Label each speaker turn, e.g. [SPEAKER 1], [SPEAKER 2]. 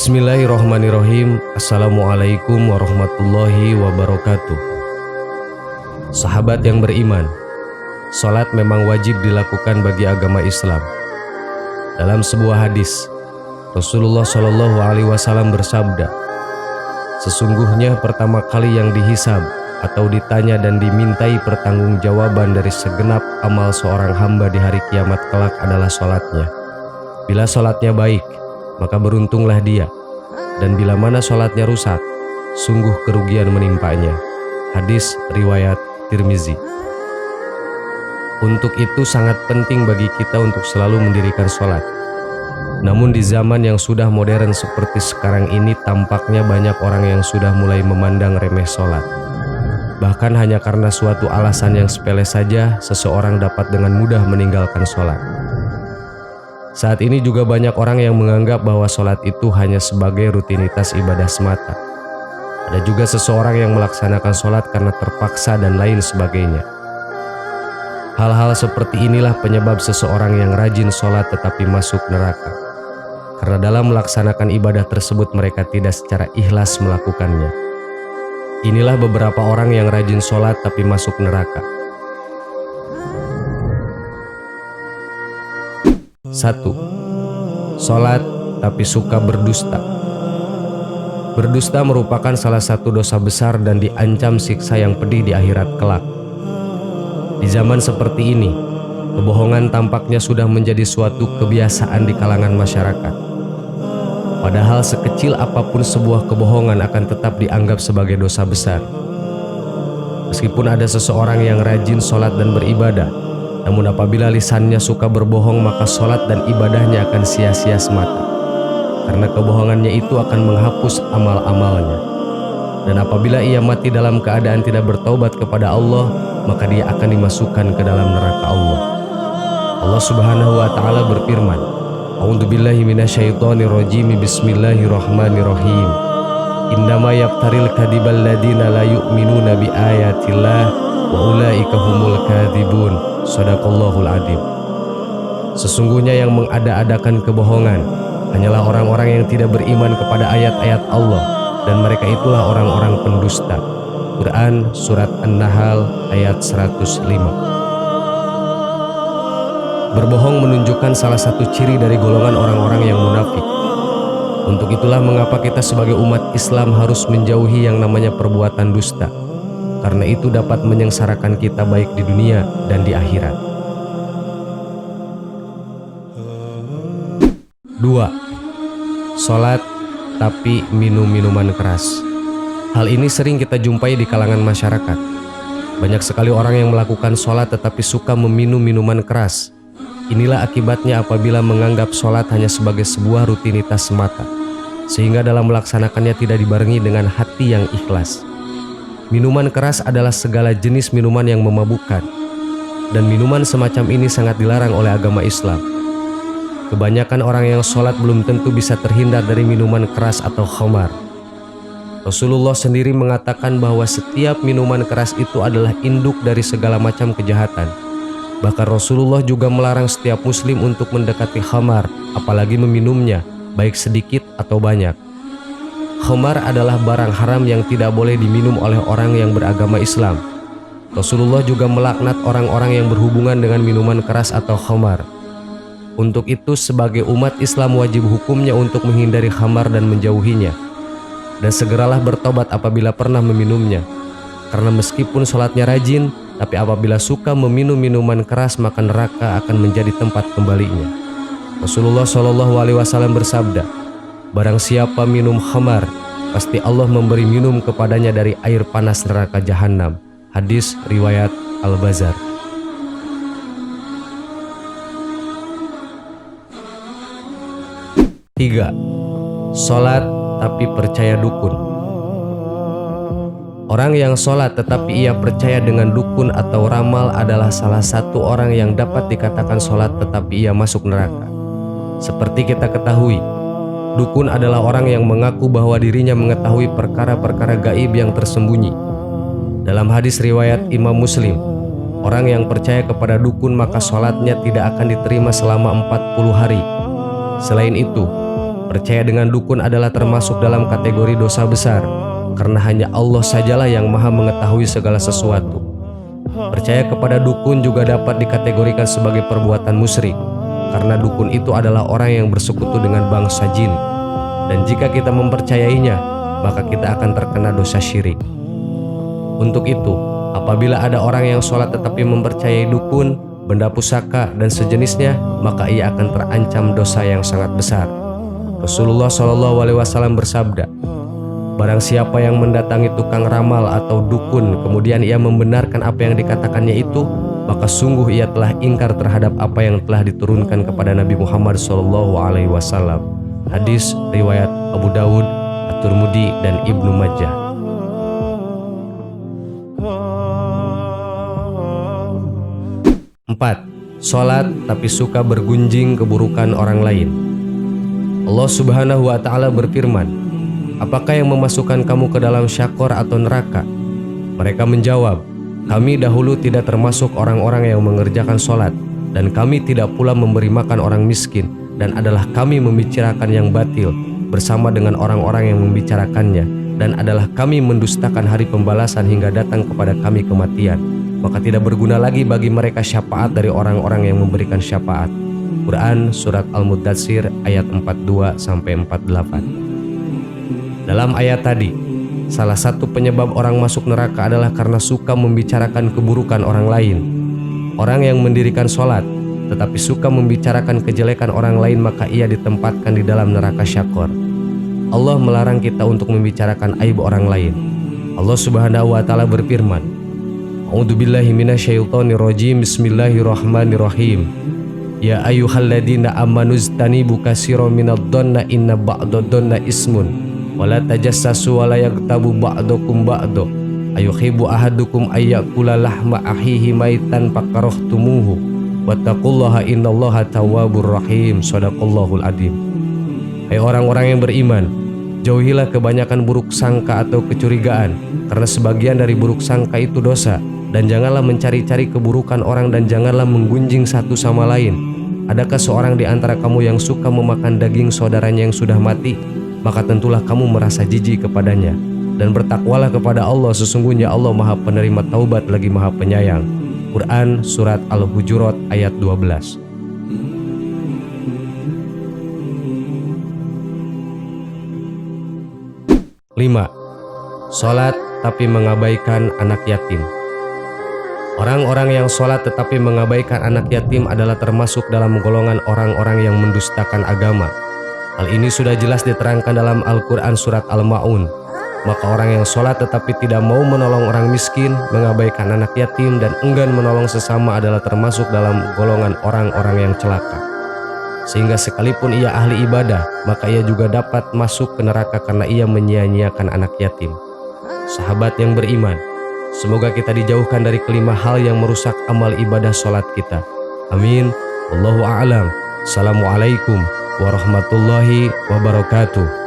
[SPEAKER 1] Bismillahirrahmanirrahim. Assalamualaikum warahmatullahi wabarakatuh. Sahabat yang beriman, salat memang wajib dilakukan bagi agama Islam. Dalam sebuah hadis, Rasulullah Shallallahu Alaihi Wasallam bersabda, sesungguhnya pertama kali yang dihisab atau ditanya dan dimintai pertanggungjawaban dari segenap amal seorang hamba di hari kiamat kelak adalah salatnya. Bila salatnya baik, maka beruntunglah dia, dan bila mana salatnya rusak, sungguh kerugian menimpanya. Hadis riwayat Tirmizi. Untuk itu sangat penting bagi kita untuk selalu mendirikan salat. Namun di zaman yang sudah modern seperti sekarang ini, tampaknya banyak orang yang sudah mulai memandang remeh salat. Bahkan hanya karena suatu alasan yang sepele saja, seseorang dapat dengan mudah meninggalkan salat. Saat ini juga banyak orang yang menganggap bahwa salat itu hanya sebagai rutinitas ibadah semata. Ada juga seseorang yang melaksanakan salat karena terpaksa dan lain sebagainya. Hal-hal seperti inilah penyebab seseorang yang rajin salat tetapi masuk neraka. Karena dalam melaksanakan ibadah tersebut mereka tidak secara ikhlas melakukannya. Inilah beberapa orang yang rajin salat tapi masuk neraka. 1. Salat tapi suka berdusta. Berdusta merupakan salah satu dosa besar dan diancam siksa yang pedih di akhirat kelak. Di zaman seperti ini, kebohongan tampaknya sudah menjadi suatu kebiasaan di kalangan masyarakat. Padahal sekecil apapun sebuah kebohongan akan tetap dianggap sebagai dosa besar. Meskipun ada seseorang yang rajin salat dan beribadah, namun apabila lisannya suka berbohong, maka salat dan ibadahnya akan sia-sia semata. Karena kebohongannya itu akan menghapus amal-amalnya. Dan apabila ia mati dalam keadaan tidak bertaubat kepada Allah, maka dia akan dimasukkan ke dalam neraka Allah. Allah Subhanahu wa taala berfirman, A'udzubillahi minasyaitonirrajim. Bismillahirrahmanirrahim. Innama yaftaril kadibal ladina la yu'minuna bi ayatillah wa ulaika humul kadzibun. Shadaqallahul adzim. Sesungguhnya yang mengada-adakan kebohongan hanyalah orang-orang yang tidak beriman kepada ayat-ayat Allah, dan mereka itulah orang-orang pendusta. Quran Surat An-Nahl ayat 105. Berbohong menunjukkan salah satu ciri dari golongan orang-orang yang munafik. Untuk itulah mengapa kita sebagai umat Islam harus menjauhi yang namanya perbuatan dusta, karena itu dapat menyengsarakan kita baik di dunia dan di akhirat. 2. Salat tapi minum minuman keras. Hal ini sering kita jumpai di kalangan masyarakat. Banyak sekali orang yang melakukan salat tetapi suka meminum minuman keras. Inilah akibatnya apabila menganggap salat hanya sebagai sebuah rutinitas semata, sehingga dalam melaksanakannya tidak dibarengi dengan hati yang ikhlas. Minuman keras adalah segala jenis minuman yang memabukkan, dan minuman semacam ini sangat dilarang oleh agama Islam. Kebanyakan orang yang salat belum tentu bisa terhindar dari minuman keras atau khamar. Rasulullah sendiri mengatakan bahwa setiap minuman keras itu adalah induk dari segala macam kejahatan. Bahkan Rasulullah juga melarang setiap muslim untuk mendekati khamar, apalagi meminumnya, baik sedikit atau banyak. Khamar adalah barang haram yang tidak boleh diminum oleh orang yang beragama Islam. Rasulullah juga melaknat orang-orang yang berhubungan dengan minuman keras atau khamar. Untuk itu sebagai umat Islam wajib hukumnya untuk menghindari khamar dan menjauhinya. Dan segeralah bertobat apabila pernah meminumnya. Karena meskipun sholatnya rajin, tapi apabila suka meminum minuman keras, maka neraka akan menjadi tempat kembalinya. Rasulullah Shallallahu Alaihi Wasallam bersabda, barang siapa minum khamar, pasti Allah memberi minum kepadanya dari air panas neraka jahanam. Hadis riwayat Al-Bazar. 3. Salat tapi percaya dukun. Orang yang salat tetapi ia percaya dengan dukun atau ramal adalah salah satu orang yang dapat dikatakan salat tetapi ia masuk neraka. Seperti kita ketahui, dukun adalah orang yang mengaku bahwa dirinya mengetahui perkara-perkara gaib yang tersembunyi. Dalam hadis riwayat Imam Muslim, orang yang percaya kepada dukun maka salatnya tidak akan diterima selama 40 hari. Selain itu, Percaya dengan dukun adalah termasuk dalam kategori dosa besar, karena hanya Allah sajalah yang maha mengetahui segala sesuatu. Percaya kepada dukun juga dapat dikategorikan sebagai perbuatan musyrik, karena dukun itu adalah orang yang bersekutu dengan bangsa jin. Dan jika kita mempercayainya, maka kita akan terkena dosa syirik. Untuk itu, apabila ada orang yang sholat tetapi mempercayai dukun, benda pusaka, dan sejenisnya, maka ia akan terancam dosa yang sangat besar. Rasulullah SAW bersabda, barang siapa yang mendatangi tukang ramal atau dukun, kemudian ia membenarkan apa yang dikatakannya itu, maka sungguh ia telah ingkar terhadap apa yang telah diturunkan kepada Nabi Muhammad SAW. Hadis riwayat Abu Dawud, At-Tirmidzi, dan Ibnu Majah. 4. Sholat tapi suka bergunjing keburukan orang lain. Allah Subhanahu wa Ta'ala berfirman, apakah yang memasukkan kamu ke dalam syakor atau neraka? Mereka menjawab, kami dahulu tidak termasuk orang-orang yang mengerjakan sholat, dan kami tidak pula memberi makan orang miskin, dan adalah kami membicarakan yang batil bersama dengan orang-orang yang membicarakannya, dan adalah kami mendustakan hari pembalasan hingga datang kepada kami kematian. Maka tidak berguna lagi bagi mereka syafaat dari orang-orang yang memberikan syafaat. Quran Surat Al-Muddatsir ayat 42-48. Dalam ayat tadi, salah satu penyebab orang masuk neraka adalah karena suka membicarakan keburukan orang lain. Orang yang mendirikan sholat tetapi suka membicarakan kejelekan orang lain, maka ia ditempatkan di dalam neraka syakor. Allah melarang kita untuk membicarakan aib orang lain. Allah Subhanahu wa Ta'ala berfirman, A'udzubillahi minasyaitonirrajim. Bismillahirrahmanirrahim. Ya ayyuhalladzina amanu istanibu katsiran minadh-dhanni inna ba'dadh-dhanni ismun wa la tajassasu wa la yaghtabu ba'dukum ba'da ayuhibbu ahadukum ayyakula lahma akhihi maitan fakarahtumuhu wattaqullaha innallaha tawwabur rahim. Shadaqallahul adzim. Hai orang-orang yang beriman, jauhilah kebanyakan buruk sangka atau kecurigaan, karena sebagian dari buruk sangka itu dosa. Dan janganlah mencari-cari keburukan orang, dan janganlah menggunjing satu sama lain. Adakah seorang di antara kamu yang suka memakan daging saudaranya yang sudah mati? Maka tentulah kamu merasa jijik kepadanya. Dan bertakwalah kepada Allah, sesungguhnya Allah maha penerima taubat lagi maha penyayang. Quran Surat Al-Hujurat ayat 12. 5. Sholat tapi mengabaikan anak yatim. Orang-orang yang sholat tetapi mengabaikan anak yatim adalah termasuk dalam golongan orang-orang yang mendustakan agama. Hal ini sudah jelas diterangkan dalam Al-Quran Surat Al-Ma'un. Maka orang yang sholat tetapi tidak mau menolong orang miskin, mengabaikan anak yatim, dan enggan menolong sesama adalah termasuk dalam golongan orang-orang yang celaka. Sehingga sekalipun ia ahli ibadah, maka ia juga dapat masuk ke neraka karena ia menyia-nyiakan anak yatim. Sahabat yang beriman, semoga kita dijauhkan dari kelima hal yang merusak amal ibadah sholat kita. Amin. Wallahu a'lam. Assalamualaikum warahmatullahi wabarakatuh.